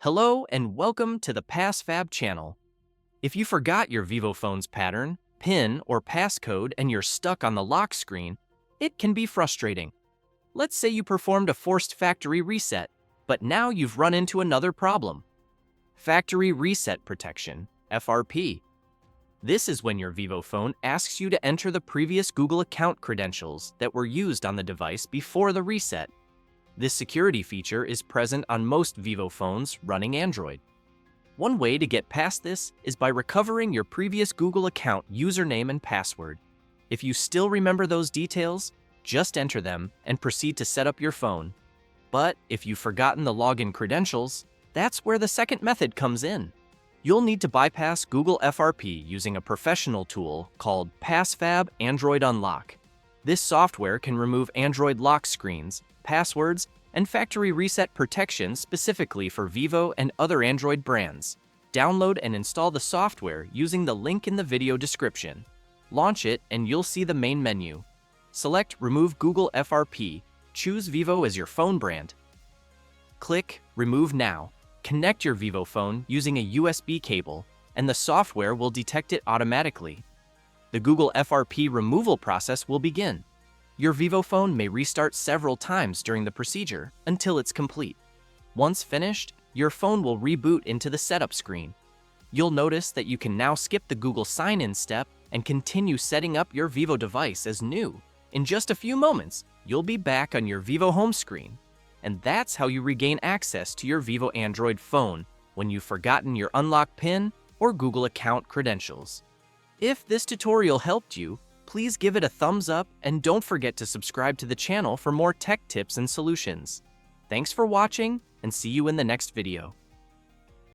Hello and welcome to the PassFab channel. If you forgot your Vivo phone's pattern, PIN, or passcode and you're stuck on the lock screen, it can be frustrating. Let's say you performed a forced factory reset, but now you've run into another problem. Factory Reset Protection, FRP. This is when your Vivo phone asks you to enter the previous Google account credentials that were used on the device before the reset. This security feature is present on most Vivo phones running Android. One way to get past this is by recovering your previous Google account username and password. If you still remember those details, just enter them and proceed to set up your phone. But if you've forgotten the login credentials, that's where the second method comes in. You'll need to bypass Google FRP using a professional tool called PassFab Android Unlock. This software can remove Android lock screens, passwords, and factory reset protection specifically for Vivo and other Android brands. Download and install the software using the link in the video description. Launch it and you'll see the main menu. Select Remove Google FRP. Choose Vivo as your phone brand. Click Remove Now. Connect your Vivo phone using a USB cable, and the software will detect it automatically. The Google FRP removal process will begin. Your Vivo phone may restart several times during the procedure until it's complete. Once finished, your phone will reboot into the setup screen. You'll notice that you can now skip the Google sign-in step and continue setting up your Vivo device as new. In just a few moments, you'll be back on your Vivo home screen. And that's how you regain access to your Vivo Android phone when you've forgotten your unlock PIN or Google account credentials. If this tutorial helped you, please give it a thumbs up and don't forget to subscribe to the channel for more tech tips and solutions. Thanks for watching and see you in the next video.